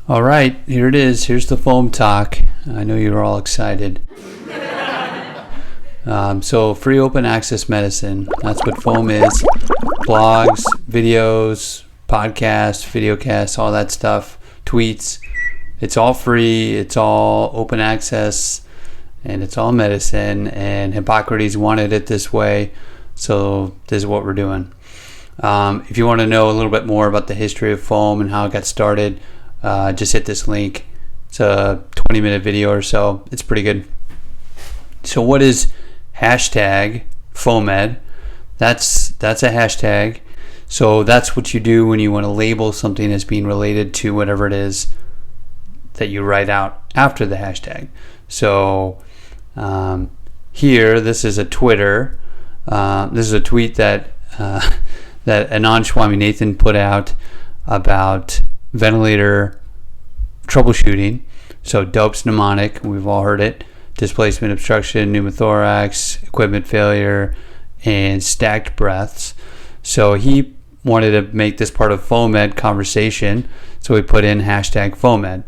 All right, here it is. Here's the foam talk. I know you're all excited. So free open access medicine, that's what foam is. Blogs, videos, podcasts, videocasts, all that stuff, tweets. It's all free, it's all open access, and it's all medicine, and Hippocrates wanted it this way, so this is what we're doing. If you want to know a little bit more about the history of foam and how it got started, just hit this link. It's a 20-minute video or so. It's pretty good. So what is hashtag FOAMed? That's a hashtag. So that's what you do when you want to label something as being related to whatever it is that you write out after the hashtag. So here, this is a Twitter. This is a tweet that that Anand Swaminathan put out about ventilator troubleshooting. So dopes mnemonic, we've all heard it. Displacement obstruction, pneumothorax, equipment failure, and stacked breaths. So he wanted to make this part of FOAMed conversation, so we put in hashtag FOAMed.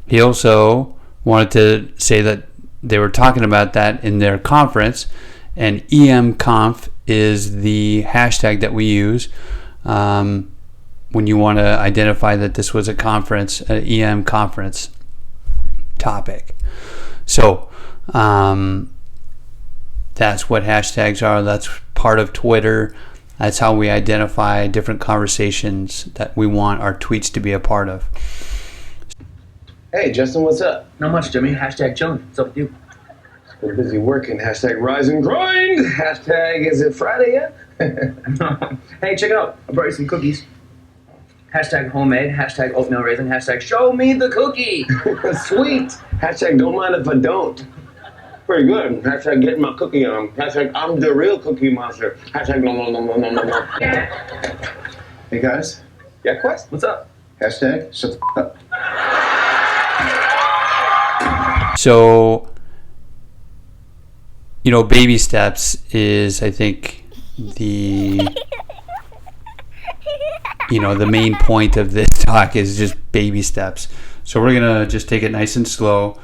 He also wanted to say that they were talking about that in their conference, and EMConf is the hashtag that we use when you want to identify that this was a conference, an EM conference topic. So that's what hashtags are. That's part of Twitter. That's how we identify different conversations that we want our tweets to be a part of. Hey, Justin, what's up? Not much, Jimmy. Hashtag chilling. What's up with you? Been busy working. Hashtag rise and grind. Hashtag is it Friday yet? Hey, check it out. I brought you some cookies. Hashtag homemade. Hashtag oatmeal raisin. Hashtag show me the cookie. Sweet. Hashtag don't mind if I don't. Pretty good. Hashtag getting my cookie on. Hashtag I'm the real cookie monster. Hashtag no. Hey guys. Yeah, Quest? What's up? Hashtag shut the f up. So, baby steps is, I think, the main point of this talk is just baby steps. So we're going to just take it nice and slow.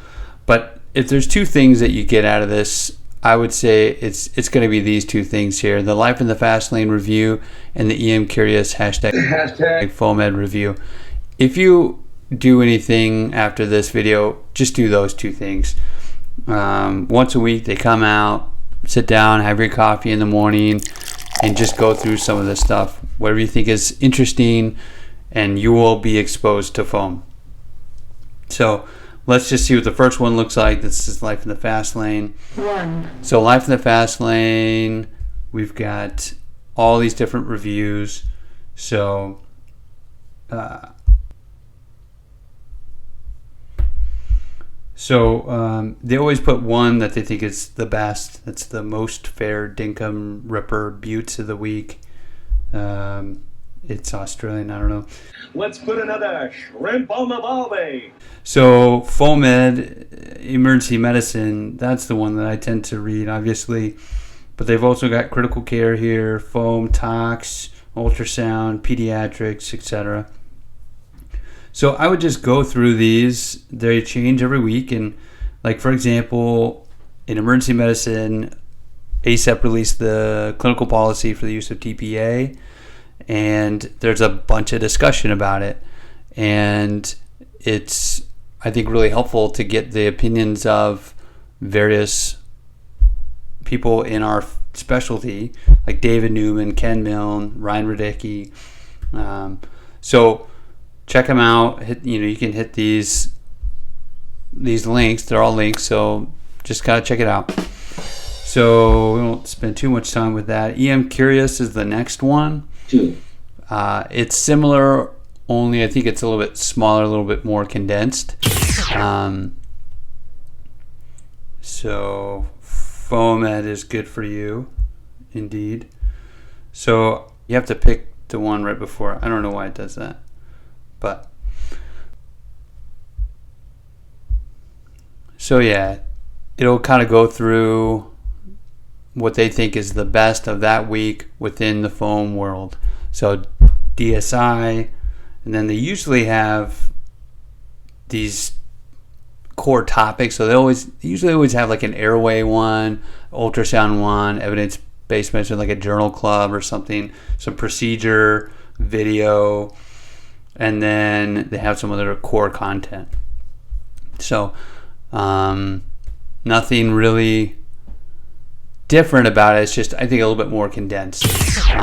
But if there's two things that you get out of this, I would say it's going to be these two things here. The Life in the Fast Lane review and the EMCurious hashtag FOAMed review. If you do anything after this video, just do those two things. Once a week they come out, sit down, have your coffee in the morning, and just go through some of this stuff, whatever you think is interesting, and you will be exposed to foam. So let's just see what the first one looks like. This is Life in the Fast Lane. So Life in the Fast Lane, we've got all these different reviews. So they always put one that they think is the best. That's the most fair dinkum ripper buttes of the week. It's Australian, I don't know. Let's put another shrimp on the barbie. So FOAMed, emergency medicine, that's the one that I tend to read, obviously. But they've also got critical care here, foam, tox, ultrasound, pediatrics, etc. So I would just go through these. They change every week. And like, for example, in emergency medicine, ACEP released the clinical policy for the use of TPA. And there's a bunch of discussion about it. And it's, I think, really helpful to get the opinions of various people in our specialty, like David Newman, Ken Milne, Ryan Radicki. So check them out. You can hit these links. They're all links, so just gotta check it out. So we won't spend too much time with that. EMCurious is the next one. It's similar, only I think it's a little bit smaller, a little bit more condensed. So FOAMed is good for you, indeed. So you have to pick the one right before. I don't know why it does that, but so yeah, it'll kind of go through what they think is the best of that week within the foam world. So DSI, and then they usually have these core topics. So they usually always have like an airway one, ultrasound one, evidence-based medicine, like a journal club or something, some procedure, video, and then they have some other core content. So nothing really different about it. It's just, I think, a little bit more condensed.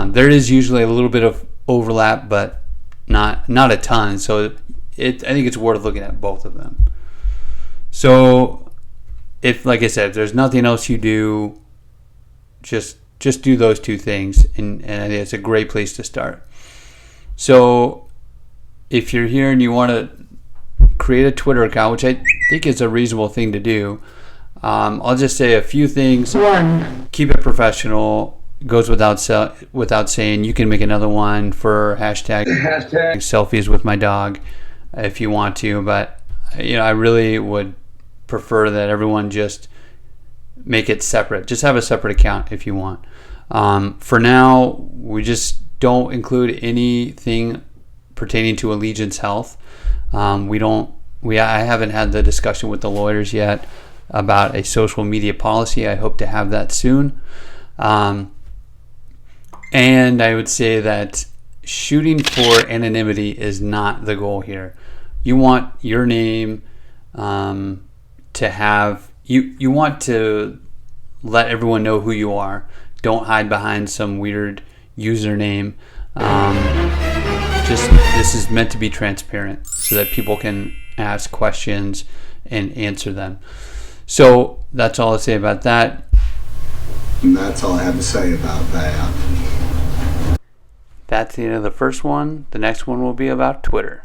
There is usually a little bit of overlap, but not a ton. So I think it's worth looking at both of them. So if, like I said, if there's nothing else you do, just do those two things, and I think it's a great place to start. So if you're here and you want to create a Twitter account, which I think is a reasonable thing to do, I'll just say a few things. 1, keep it professional. Goes without saying. You can make another one for hashtag selfies with my dog if you want to, but I really would prefer that everyone just make it separate. Just have a separate account if you want. For now, we just don't include anything pertaining to Allegiance Health. I haven't had the discussion with the lawyers yet about a social media policy. I hope to have that soon. And I would say that shooting for anonymity is not the goal here. You want your name to have, you want to let everyone know who you are. Don't hide behind some weird username. This is meant to be transparent so that people can ask questions and answer them. So that's all I'll say about that. And that's all I have to say about that. That's the end of the first one. The next one will be about Twitter.